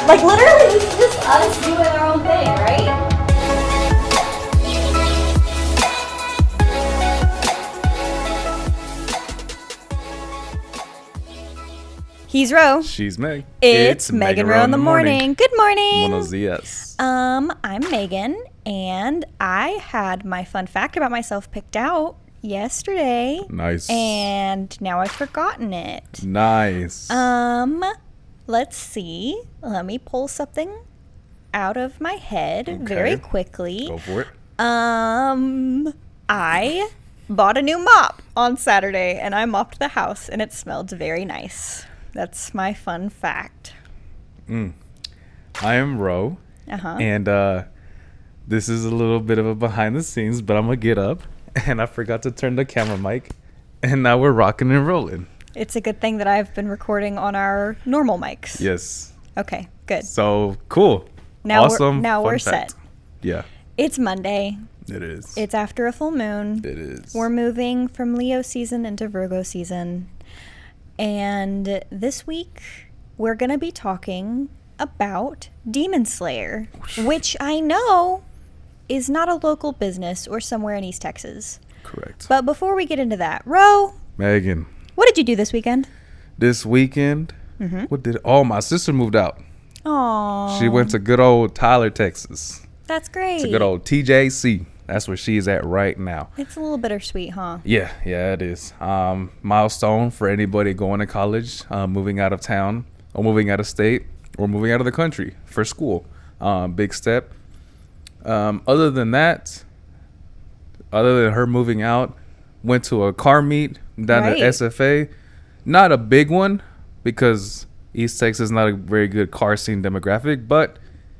Like, literally, this is just us doing our own thing, right? He's Ro. She's Meg. It's Megan Ro in the morning. Good morning. Buenos dias. I'm Megan, and I had my fun fact about myself picked out yesterday. Nice. And now I've forgotten it. Nice. Let's see. Let me pull something out of my head very quickly. Go for it. I bought a new mop on Saturday, and I mopped the house, and it smelled very nice. That's my fun fact. I am Ro. And this is a little bit of a behind the scenes, but I'm going to get up. And I forgot to turn the camera mic. And now we're rocking and rolling. It's a good thing that I've been recording on our normal mics. Yes. Okay, good. So, cool. Now awesome. we're fact. set. Yeah. It's Monday. It is. It's after a full moon. It is. We're moving from Leo season into Virgo season. And this week, we're going to be talking about Demon Slayer, which I know is not a local business or somewhere in East Texas. Correct. But before we get into that, Ro, Megan. what did you do this weekend? This weekend, my sister moved out. Aww. She went to good old Tyler, Texas. That's great. It's a good old TJC. That's where she's at right now. It's a little bittersweet, huh? Yeah, it is. Milestone for anybody going to college, moving out of town, or moving out of state, or moving out of the country for school. Big step. Other than that, other than her moving out, went to a car meet down at SFA. Not a big one because East Texas is not a very good car scene demographic, but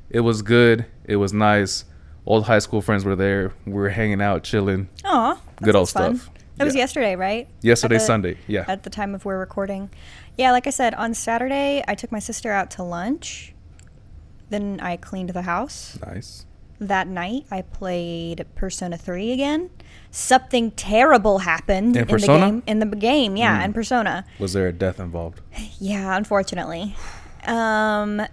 it was good. It was nice. Old high school friends were there. We were hanging out, chilling. Aw. Good old fun. stuff. That was yesterday, right? Yesterday, Sunday. Yeah. At the time of we're recording. Yeah, like I said, on Saturday, I took my sister out to lunch. Then I cleaned the house. Nice. That night, I played Persona 3 again. Something terrible happened in Persona? the game. Yeah, in Persona. Was there a death involved? Yeah, unfortunately. And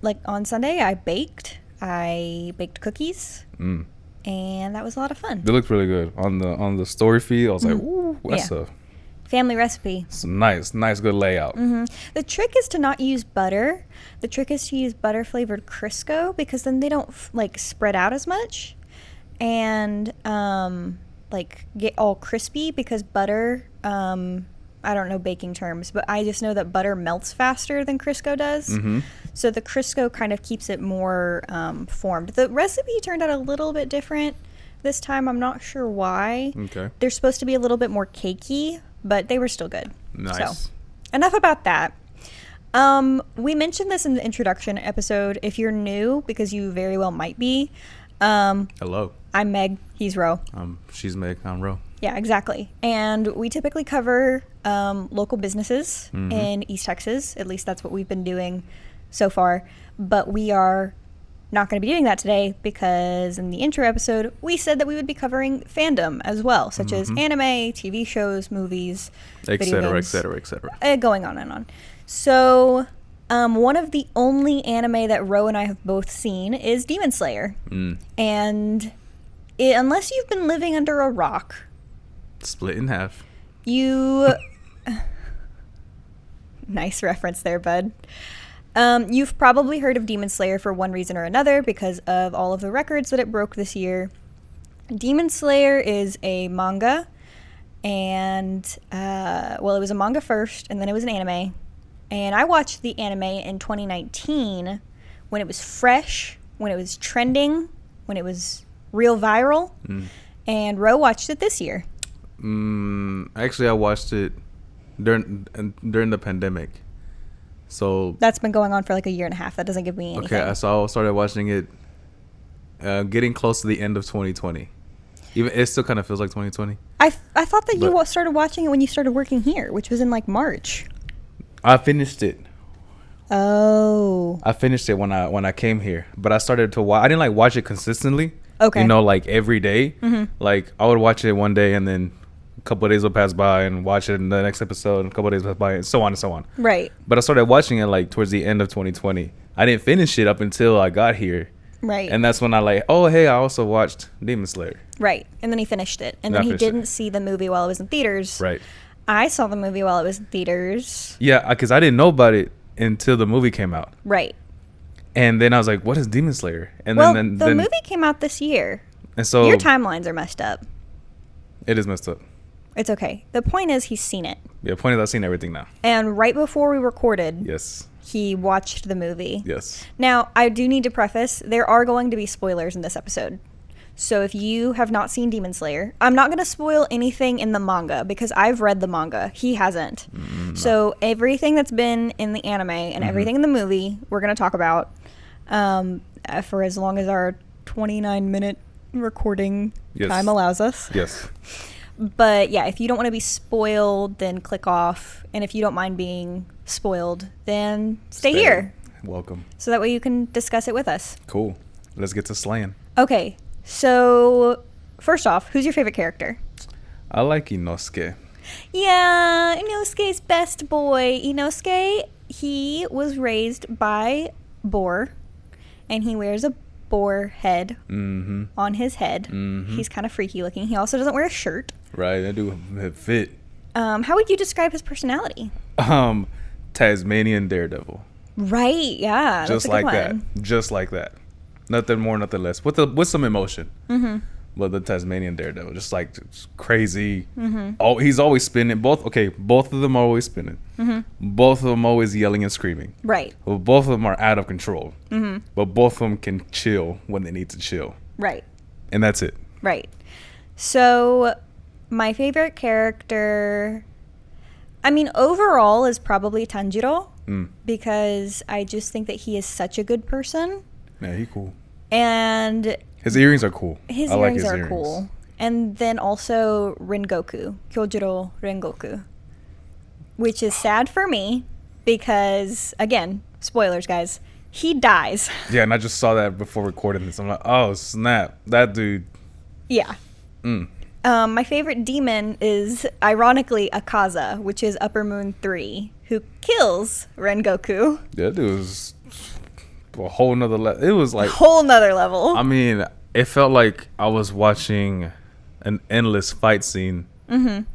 like on Sunday, I baked cookies. And that was a lot of fun. They looked really good on the story feed. I was like, "Ooh, that's a family recipe." It's a nice, good layout. The trick is to not use butter. The trick is to use butter flavored Crisco because then they don't spread out as much, and get all crispy because butter. I don't know baking terms, but I just know that butter melts faster than Crisco does. So the Crisco kind of keeps it more formed. The recipe turned out a little bit different this time. I'm not sure why. Okay. They're supposed to be a little bit more cakey, but they were still good. Nice. So, enough about that. We mentioned this in the introduction episode. If you're new, because you very well might be. Hello. I'm Meg. He's Ro. She's Meg. I'm Ro. Yeah, exactly. And we typically cover local businesses in East Texas. At least that's what we've been doing so far. But we are not going to be doing that today because in the intro episode, we said that we would be covering fandom as well, such as anime, TV shows, movies, etc., going on and on. So one of the only anime that Ro and I have both seen is Demon Slayer. And unless you've been living under a rock, split in half. Nice reference there, bud. You've probably heard of Demon Slayer for one reason or another because of all of the records that it broke this year. Demon Slayer is a manga, and it was a manga first, and then it was an anime. And I watched the anime in 2019 when it was fresh, when it was trending, when it was real viral. And Ro watched it this year. Actually, I watched it during the pandemic. So that's been going on for like a year and a half. That doesn't give me anything. Okay, so I started watching it getting close to the end of 2020. Even it still kind of feels like 2020. I thought that you started watching it when you started working here, which was in like March. I finished it. Oh. I finished it when I came here, but I started to watch. I didn't watch it consistently. Okay. Every day. Like I would watch it one day and then couple of days would pass by and watch it in the next episode, and a couple of days pass by, and so on and so on. Right. But I started watching it like towards the end of 2020. I didn't finish it up until I got here. Right. And that's when I like, oh, hey, I also watched Demon Slayer. Right. And then he finished it. And then he didn't see the movie while it was in theaters. Right. I saw the movie while it was in theaters. Yeah, because I didn't know about it until the movie came out. Right. And then I was like, what is Demon Slayer? And well, then the movie came out this year. And so your timelines are messed up. It is messed up. It's okay. The point is he's seen it. Yeah, point is I've seen everything now. And right before we recorded, yes, he watched the movie. Yes. Now, I do need to preface, there are going to be spoilers in this episode. So if you have not seen Demon Slayer, I'm not going to spoil anything in the manga because I've read the manga. He hasn't. No. So everything that's been in the anime and everything in the movie, we're going to talk about for as long as our 29-minute recording time allows us. Yes. But yeah, if you don't want to be spoiled, then click off. And if you don't mind being spoiled, then stay here. Welcome. So that way you can discuss it with us. Cool. Let's get to slaying. Okay. So, first off, who's your favorite character? I like Inosuke. Yeah, Inosuke's best boy. Inosuke, he was raised by boar, and he wears a boar head on his head. He's kind of freaky looking. He also doesn't wear a shirt. Right, that do fit. How would you describe his personality? Tasmanian Daredevil. Right, yeah. Just like that. Just like that. Nothing more, nothing less. With some emotion. But the Tasmanian Daredevil, just crazy. Oh, he's always spinning. Both of them are always spinning. Both of them always yelling and screaming. Right. Well, both of them are out of control. But both of them can chill when they need to chill. Right. And that's it. Right. So, my favorite character, I mean, overall is probably Tanjiro. Because I just think that he is such a good person. Yeah, he cool. And his earrings are cool. His earrings are cool. And then also Rengoku, Kyojuro Rengoku, which is sad for me because, again, spoilers, guys, he dies. Yeah, and I just saw that before recording this. I'm like, oh, snap. That dude. Yeah. My favorite demon is, ironically, Akaza, which is Upper Moon 3, who kills Rengoku. That dude was a whole nother level. It was like... whole nother level. I mean, it felt like I was watching an endless fight scene. Kind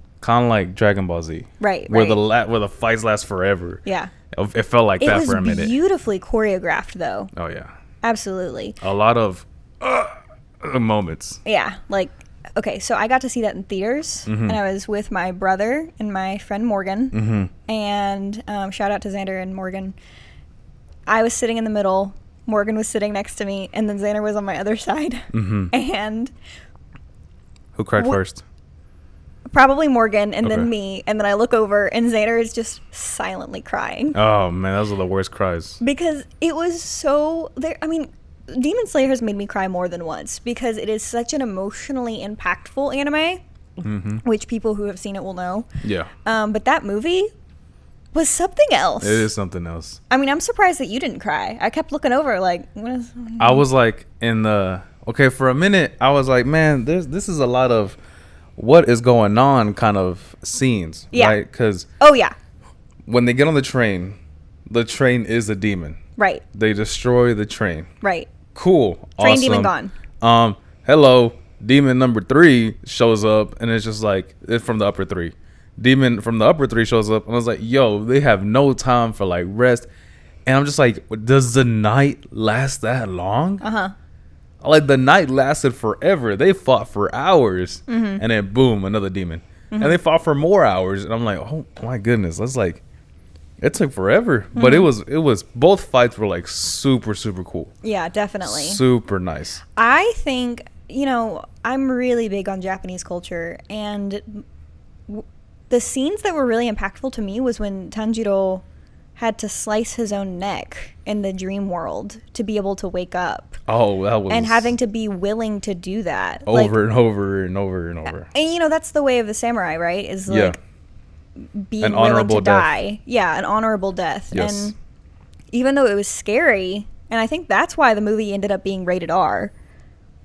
of like Dragon Ball Z. Right, where the fights last forever. Yeah. It felt like that for a minute. It was beautifully choreographed, though. Oh, yeah. Absolutely. A lot of moments. Yeah, okay, so I got to see that in theaters, and I was with my brother and my friend Morgan, and shout out to Xander and Morgan. I was sitting in the middle, Morgan was sitting next to me, and then Xander was on my other side. And who cried first? Probably Morgan, and then me, and then I look over, and Xander is just silently crying. Oh, man, those are the worst cries. Because it was so... Demon Slayer has made me cry more than once because it is such an emotionally impactful anime, which people who have seen it will know. Yeah. But that movie was something else. It is something else. I mean, I'm surprised that you didn't cry. I kept looking over like... I was like for a minute, I was like, man, this is a lot of what is going on kind of scenes. Yeah. Right? Because... Oh, yeah. When they get on the train is a demon. Right. They destroy the train. Right. Cool. Train awesome. Demon gone. Hello. Demon number 3 shows up, and it's just like, it's from the upper 3. Demon from the upper 3 shows up, and I was like, yo, they have no time for rest. And I'm just like, does the night last that long? Like, the night lasted forever. They fought for hours, and then boom, another demon. And they fought for more hours, and I'm like, oh my goodness, that's like... It took forever, but it was both fights were super, super cool. Yeah, definitely. Super nice. I think, I'm really big on Japanese culture, and the scenes that were really impactful to me was when Tanjiro had to slice his own neck in the dream world to be able to wake up. Oh, that was... And having to be willing to do that. Over and over and over and over. And, that's the way of the samurai, right? Is being willing to die. Yeah, an honorable death. Yes. And even though it was scary, and I think that's why the movie ended up being rated R,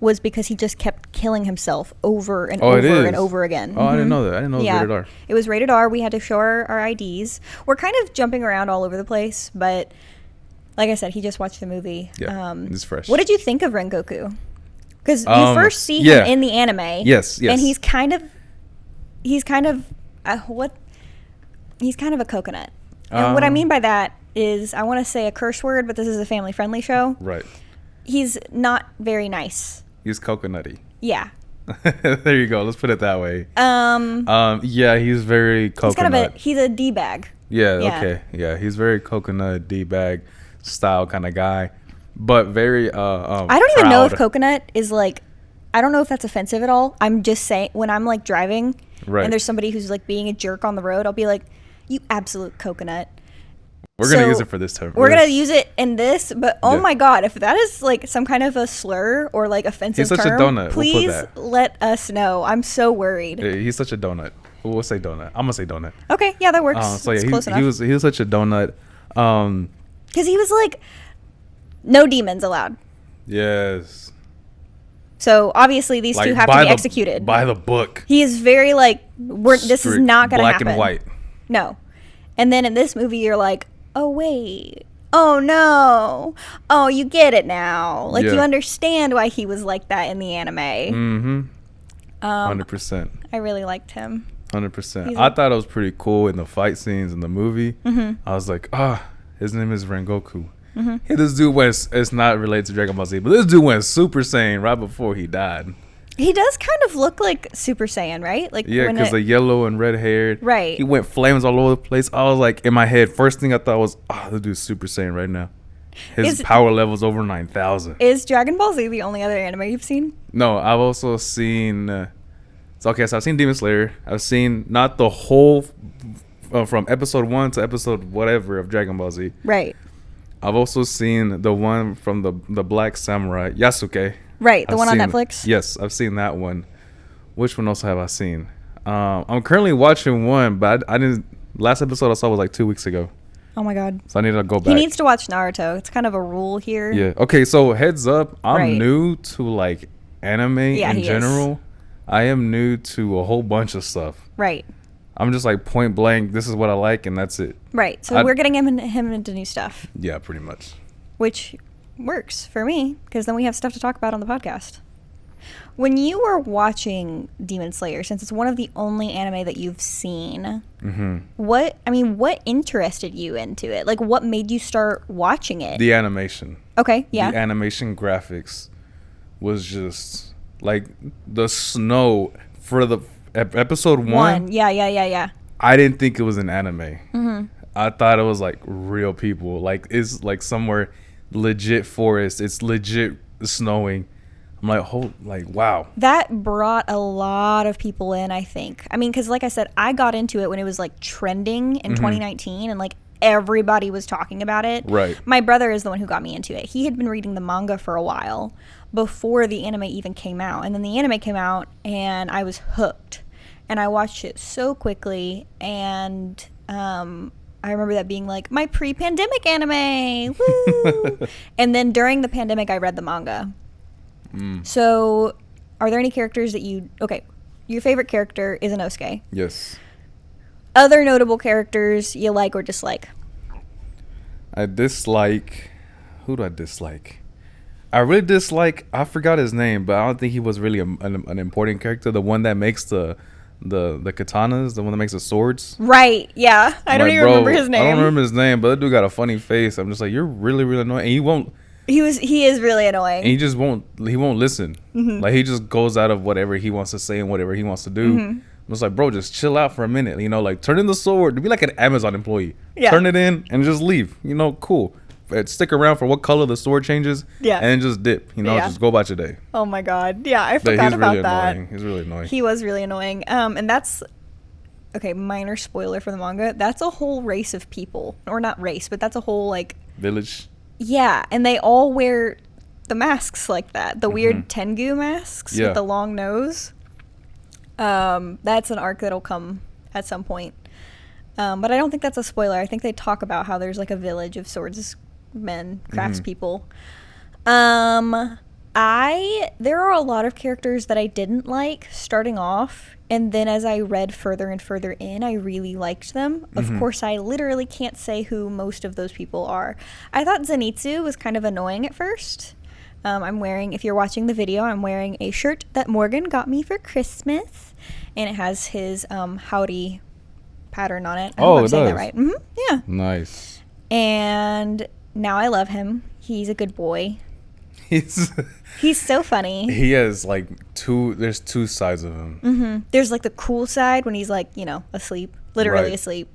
was because he just kept killing himself over and Oh, it over is? and over again. Oh, I didn't know that. I didn't know it was rated R. It was rated R. We had to show our IDs. We're kind of jumping around all over the place, but like I said, he just watched the movie. Yeah, it's fresh. What did you think of Rengoku? Because you first see him in the anime. Yes. And he's kind of He's kind of a coconut. And what I mean by that is, I want to say a curse word, but this is a family-friendly show. Right. He's not very nice. He's coconutty. Yeah. There you go. Let's put it that way. Yeah, he's very coconut. He's a D-bag. Yeah, okay. Yeah, he's very coconut, D-bag style kind of guy. But very I don't even know if coconut is like, I don't know if that's offensive at all. I'm just saying, when I'm like driving and there's somebody who's like being a jerk on the road, I'll be like, you absolute coconut. We're going to use it for this term. We're going to use it in this, but oh my God, if that is like some kind of a slur or like offensive term, he's such a donut. Please let us know. I'm so worried. Yeah, he's such a donut. We'll say donut. I'm going to say donut. Okay, yeah, that works. So yeah, close enough. He was such a donut. Because he was like, no demons allowed. Yes. So obviously these two have to be executed. By the book. He is very like, this is not going to happen. Black and white. No. And then in this movie, you're like, oh, wait. Oh, no. Oh, you get it now. Like, you understand why he was like that in the anime. Mm-hmm. 100%. I really liked him. 100%. I thought it was pretty cool in the fight scenes in the movie. Mm-hmm. I was like, his name is Rengoku. Mm-hmm. Hey, this dude it's not related to Dragon Ball Z, but this dude went Super Saiyan right before he died. He does kind of look like Super Saiyan, right? Like, yeah, because the yellow and red haired. Right. He went flames all over the place. I was like, in my head, first thing I thought was, this dude's Super Saiyan right now. His power level's over 9,000. Is Dragon Ball Z the only other anime you've seen? No, I've also seen... so I've seen Demon Slayer. I've seen not the whole... from episode 1 to episode whatever of Dragon Ball Z. Right. I've also seen the one from the Black Samurai, Yasuke. Right, the one on Netflix? Yes, I've seen that one. Which one else have I seen? I'm currently watching one, but I didn't... Last episode I saw was like 2 weeks ago. Oh my God. So I need to go back. He needs to watch Naruto. It's kind of a rule here. Yeah. Okay, so heads up, I'm new to like anime in general. Is. I am new to a whole bunch of stuff. Right. I'm just like point blank, this is what I like, and that's it. Right. So we're getting him into new stuff. Yeah, pretty much. Which works for me, because then we have stuff to talk about on the podcast. When you were watching Demon Slayer, since it's one of the only anime that you've seen, what interested you into it? Like, what made you start watching it? The animation. Okay, yeah. The animation graphics was just like the snow for the episode 1. Yeah. I didn't think it was an anime. Mm-hmm. I thought it was like real people. Like, it's like somewhere legit forest. It's legit snowing. I'm like, wow. That brought a lot of people in, I think. I mean, because like I said, I got into it when it was like trending in 2019, and like everybody was talking about it. Right. My brother is the one who got me into it. He had been reading the manga for a while before the anime even came out. And then the anime came out, and I was hooked. And I watched it so quickly, and I remember that being like my pre-pandemic anime. Woo! And then during the pandemic, I read the manga. So, are there any characters that your favorite character is Inosuke? Yes. Other notable characters you like or dislike? I dislike... Who do I dislike? I really dislike... I forgot his name, but I don't think he was really an important character. The one that makes the katanas, the one that makes the swords. Right, yeah. I don't even remember his name. I don't remember his name, but that dude got a funny face. I'm just like, you're really, really annoying. And he won't... He is really annoying. And he won't listen. Mm-hmm. Like, he just goes out of whatever he wants to say and whatever he wants to do. Mm-hmm. I'm just like, bro, just chill out for a minute. Like, turn in the sword. Be like an Amazon employee. Yeah. Turn it in and just leave. Cool. Stick around for what color the sword changes. Yeah. And just dip. Just go about your day. Oh my God. Yeah, I forgot about that. Annoying. He's really annoying. He was really annoying. And that's... Okay, minor spoiler for the manga. That's a whole race of people. Or not race, but that's a whole, like... Village. Yeah, and they all wear the masks like that. The weird Tengu masks with the long nose. That's an arc that'll come at some point. But I don't think that's a spoiler. I think they talk about how there's like a village of swordsmen, craftspeople. There are a lot of characters that I didn't like starting off, and then as I read further and further in, I really liked them. Of course, I literally can't say who most of those people are. I thought Zenitsu was kind of annoying at first. If you're watching the video, I'm wearing a shirt that Morgan got me for Christmas, and it has his howdy pattern on it. I hope I'm saying that right. Yeah. Nice. And now I love him. He's a good boy. He's so funny. He has like there's two sides of him. There's like the cool side when he's like, asleep, literally asleep,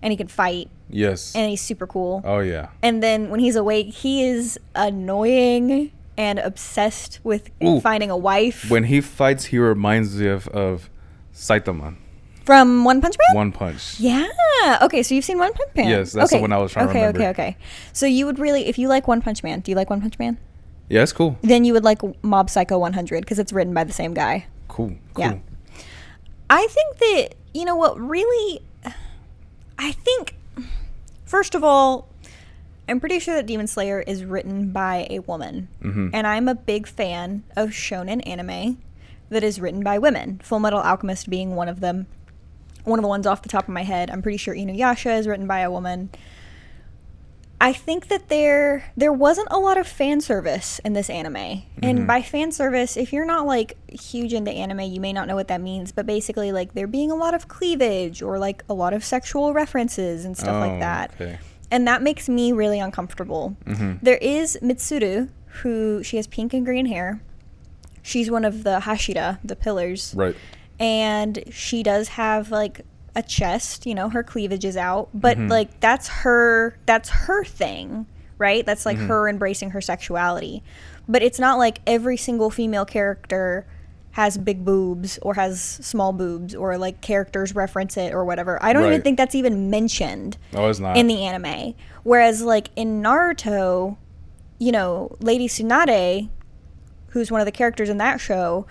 and he can fight. Yes. And he's super cool. Oh yeah. And then when he's awake, he is annoying and obsessed with finding a wife. When he fights, he reminds me of Saitama. From One Punch Man? One Punch. Yeah. Okay, so you've seen One Punch Man? Yes, that's the one I was trying to remember. Okay. So you would really, if you like One Punch Man, do you like One Punch Man? Yeah, it's cool. Then you would like Mob Psycho 100 because it's written by the same guy. Cool. Yeah. I think that, I think, first of all, I'm pretty sure that Demon Slayer is written by a woman. And I'm a big fan of shonen anime that is written by women. Full Metal Alchemist being one of them. One of the ones off the top of my head. I'm pretty sure Inuyasha is written by a woman. I think that there wasn't a lot of fan service in this anime. And by fan service, if you're not like huge into anime, you may not know what that means, but basically like there being a lot of cleavage or like a lot of sexual references and stuff like that. Okay. And that makes me really uncomfortable. There is Mitsuru, she has pink and green hair. She's one of the Hashira, the pillars. Right. And she does have like a chest, her cleavage is out, but like that's her thing, right? That's like her embracing her sexuality. But it's not like every single female character has big boobs or has small boobs or like characters reference it or whatever. I don't even think that's even mentioned in the anime. Whereas like in Naruto, Lady Tsunade, who's one of the characters in that show,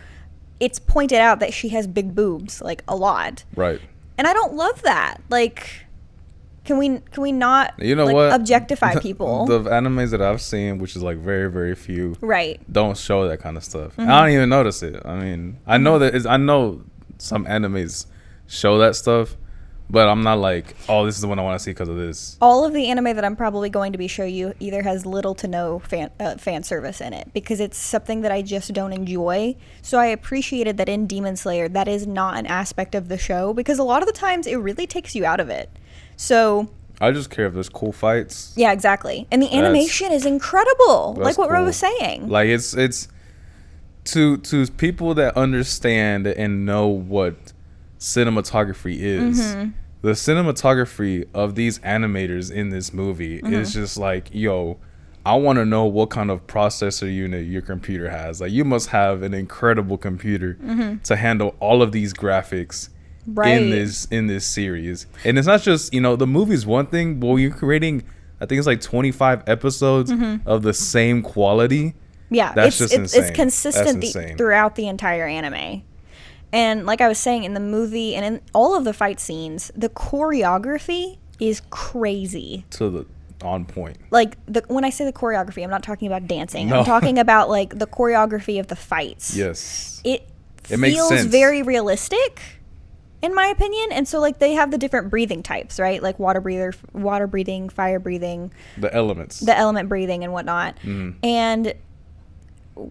it's pointed out that she has big boobs, like a lot. Right. And I don't love that. Like, can we not what? Objectify people? The animes that I've seen, which is like very, very few, right, don't show that kind of stuff. I don't even notice it. I mean, I know some animes show that stuff, but I'm not like, oh, this is the one I want to see because of this. All of the anime that I'm probably going to be showing you either has little to no fan service in it because it's something that I just don't enjoy. So I appreciated that in Demon Slayer that is not an aspect of the show because a lot of the times it really takes you out of it. So I just care if there's cool fights. Yeah, exactly. And the animation is incredible. Like what Ro was saying. Like it's to people that understand and know what cinematography is. The cinematography of these animators in this movie is just like, yo, I want to know what kind of processor unit your computer has. Like, you must have an incredible computer to handle all of these graphics in this series. And it's not just, the movie's one thing, but you're creating, I think it's like 25 episodes of the same quality. Yeah, that's just insane. It's consistent throughout the entire anime. And like I was saying, in the movie and in all of the fight scenes, the choreography is crazy. On point. Like, when I say the choreography, I'm not talking about dancing. No. I'm talking about, like, the choreography of the fights. Yes. It feels very realistic, in my opinion. And so, like, they have the different breathing types, right? Like, water breathing, fire breathing. The elements. The element breathing and whatnot. And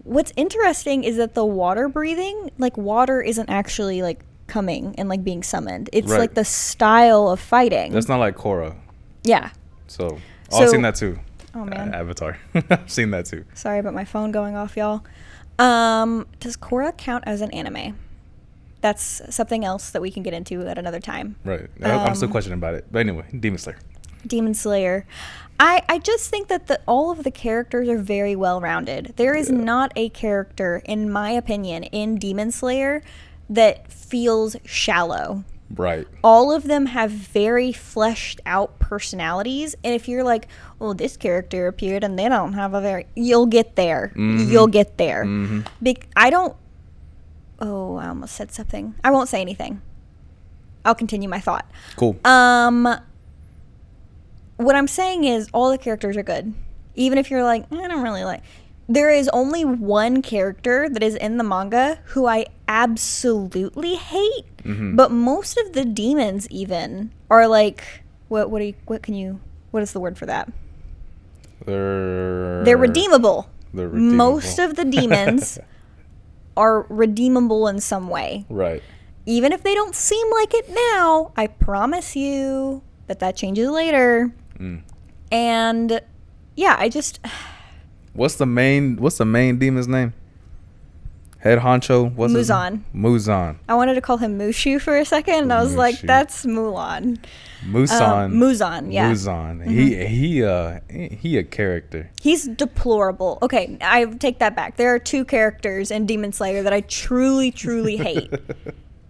what's interesting is that the water breathing, like, water isn't actually like coming and like being summoned. It's like the style of fighting. That's not like Korra. Yeah. So I've seen that too. Oh man. Avatar. I've seen that too. Sorry about my phone going off, y'all. Does Korra count as an anime? That's something else that we can get into at another time. Right. I'm still questioning about it. But anyway, Demon Slayer. I just think that all of the characters are very well rounded. There is not a character, in my opinion, in Demon Slayer that feels shallow. Right. All of them have very fleshed out personalities. And if you're like, well, this character appeared and they don't have you'll get there. You'll get there. I almost said something. I won't say anything. I'll continue my thought. Cool. What I'm saying is all the characters are good. Even if you're like, I don't really like. there is only one character that is in the manga who I absolutely hate, but most of the demons even are like, what is the word for that? They're redeemable. They're redeemable. Most of the demons are redeemable in some way. Right. Even if they don't seem like it now, I promise you that changes later. And yeah, I just... What's the main demon's name? Head honcho? What's Muzan. Muzan. I wanted to call him Mushu for a second, and I was like, that's Mulan. Muzan, yeah. Muzan. He a character. He's deplorable. Okay, I take that back. There are two characters in Demon Slayer that I truly, truly hate.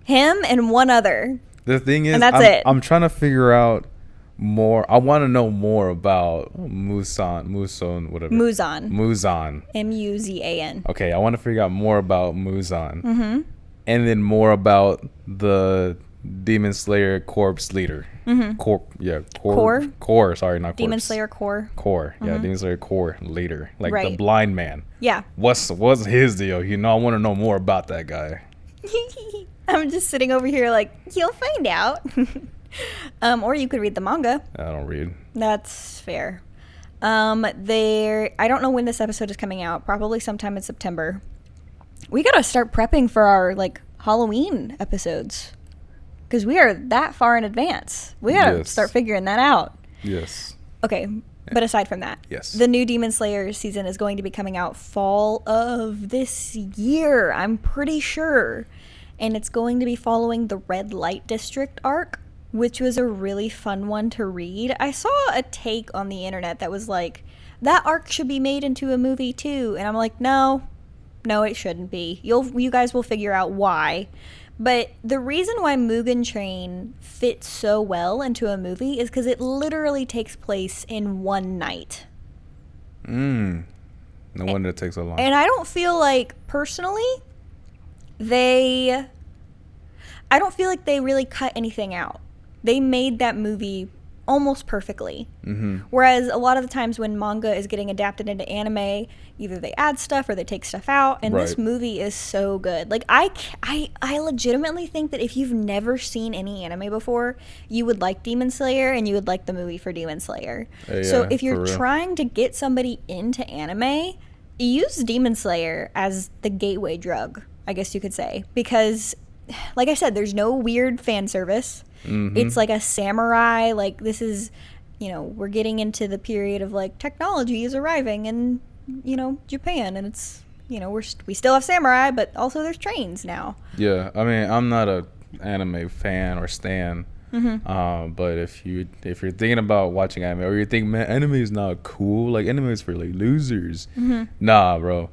Him and one other. The thing is, and that's it. I'm trying to figure out more. I want to know more about Muzan, whatever. Muzan. Muzan. Muzan. Okay, I want to figure out more about Muzan. And then more about the Demon Slayer corpse leader. Core. Sorry, not Demon corpse. Slayer core. Core. Yeah, Demon Slayer core leader. Like the Right. blind man. Yeah. What's his deal? I want to know more about that guy. I'm just sitting over here like, you'll find out. Or you could read the manga. I don't read. That's fair. I don't know when this episode is coming out. Probably sometime in September. We gotta start prepping for our like Halloween episodes because we are that far in advance. We gotta start figuring that out. Yes. Okay, but aside from that, yes, the new Demon Slayer season is going to be coming out fall of this year. I'm pretty sure, and it's going to be following the Red Light District arc, which was a really fun one to read. I saw a take on the internet that was like, that arc should be made into a movie too. And I'm like, no, it shouldn't be. You guys will figure out why. But the reason why Mugen Train fits so well into a movie is because it literally takes place in one night. No wonder it takes so long. And I don't feel like, personally, I don't feel like they really cut anything out. They made that movie almost perfectly. Whereas a lot of the times when manga is getting adapted into anime, either they add stuff or they take stuff out, and this movie is so good. Like I legitimately think that if you've never seen any anime before, you would like Demon Slayer and you would like the movie for Demon Slayer. So if you're trying to get somebody into anime, use Demon Slayer as the gateway drug, I guess you could say, because like I said, there's no weird fan service. It's like a samurai, like this is, we're getting into the period of like technology is arriving in, Japan, and it's, we still have samurai, but also there's trains now. Yeah, I mean, I'm not a anime fan or stan, but if you're thinking about watching anime, or you think, man, anime is not cool, like anime is for like losers, nah, bro.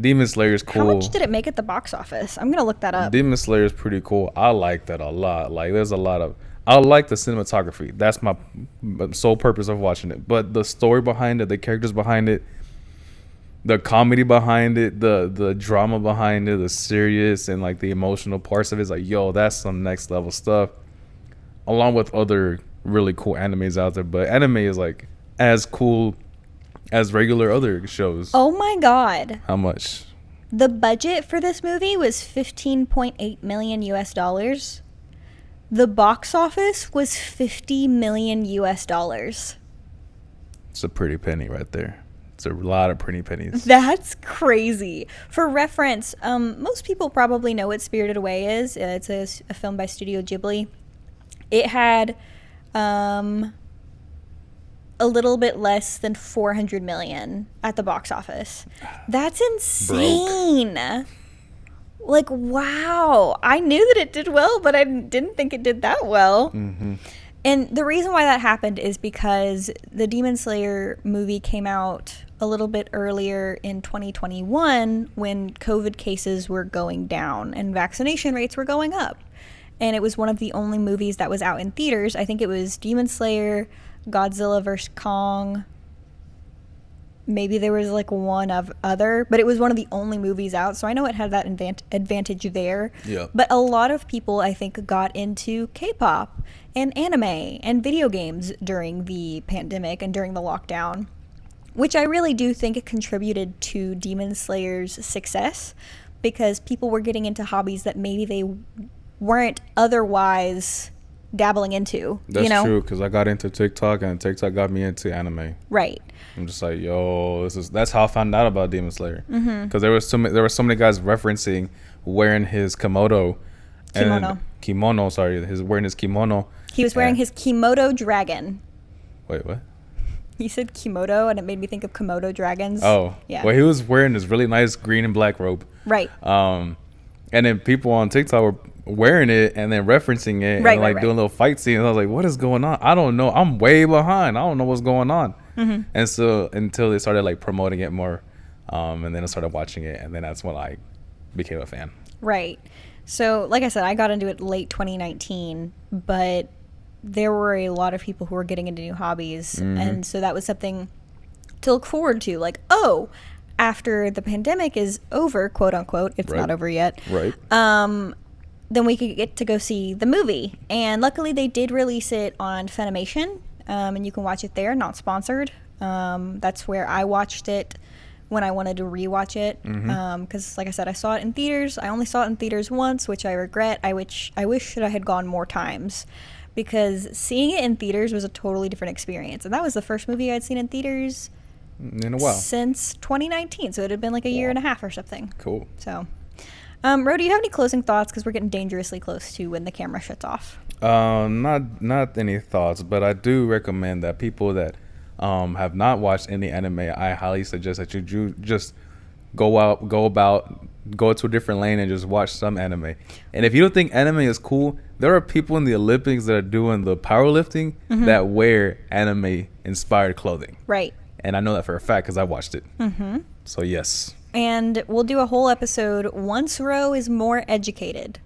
Demon Slayer is cool. How much did it make at the box office? I'm gonna look that up. Demon Slayer is pretty cool. I like that a lot. Like there's a lot of, I like the cinematography. That's my sole purpose of watching it. But the story behind it, the characters behind it, the comedy behind it, the drama behind it, the serious and like the emotional parts of it is like, yo, that's some next level stuff. Along with other really cool animes out there, but anime is like as cool as regular other shows. Oh my god. How much? The budget for this movie was $15.8 million US. The box office was $50 million US. It's a pretty penny right there. It's a lot of pretty pennies. That's crazy. For reference, most people probably know what Spirited Away is. It's a film by Studio Ghibli. It had a little bit less than 400 million at the box office. That's insane. Broke. Like, wow. I knew that it did well, but I didn't think it did that well. And the reason why that happened is because the Demon Slayer movie came out a little bit earlier in 2021 when COVID cases were going down and vaccination rates were going up. And it was one of the only movies that was out in theaters. I think it was Demon Slayer, Godzilla vs. Kong. Maybe there was like one of other, but it was one of the only movies out. So I know it had that advantage there. Yeah. But a lot of people, I think, got into K-pop and anime and video games during the pandemic and during the lockdown, which I really do think it contributed to Demon Slayer's success, because people were getting into hobbies that maybe they weren't otherwise dabbling into. That's true, because I got into TikTok, and TikTok got me into anime. Right. I'm just like, yo, that's how I found out about Demon Slayer. Because there were so many guys referencing wearing his kimono. Wearing his kimono. He was wearing his Kimodo dragon. Wait, what? He said Kimodo, and it made me think of Komodo dragons. Oh, yeah. Well, he was wearing this really nice green and black robe. Right. And then people on TikTok were wearing it and then referencing it and doing little fight scenes. I was like, what is going on? I don't know. I'm way behind. I don't know what's going on. And so until they started like promoting it more, and then I started watching it, and then that's when I became a fan. Right. So, like I said, I got into it late 2019, but there were a lot of people who were getting into new hobbies, and so that was something to look forward to. Like, oh, after the pandemic is over, quote unquote, it's not over yet. Right. Then we could get to go see the movie, and luckily they did release it on Funimation, and you can watch it there, not sponsored. That's where I watched it when I wanted to rewatch it, because like I said, I saw it in theaters. I only saw it in theaters once, which I regret. I wish that I had gone more times, because seeing it in theaters was a totally different experience, and that was the first movie I'd seen in theaters in a while since 2019. So it had been like a year and a half or something. Cool. So, Ro, do you have any closing thoughts? Because we're getting dangerously close to when the camera shuts off. Not any thoughts, but I do recommend that people that have not watched any anime, I highly suggest that you just go to a different lane and just watch some anime. And if you don't think anime is cool, there are people in the Olympics that are doing the powerlifting that wear anime inspired clothing. Right. And I know that for a fact because I watched it. So yes. And we'll do a whole episode once Ro is more educated.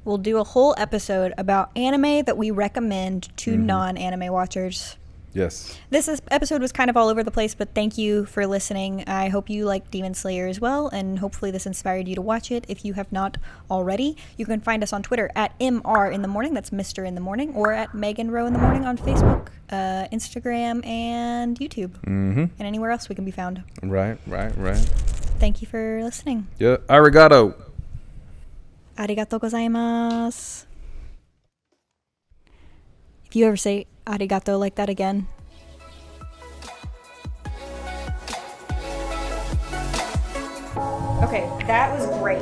We'll do a whole episode about anime that we recommend to non-anime watchers. Yes. This episode was kind of all over the place, but thank you for listening. I hope you like Demon Slayer as well, and hopefully this inspired you to watch it if you have not already. You can find us on Twitter at MR in the morning, that's Mr. in the morning, or at Megan Rowe in the morning on Facebook, Instagram, and YouTube, and anywhere else we can be found. Right. Thank you for listening. Yeah, arigato. Arigatou gozaimasu. If you ever say arigato like that again, okay, that was great.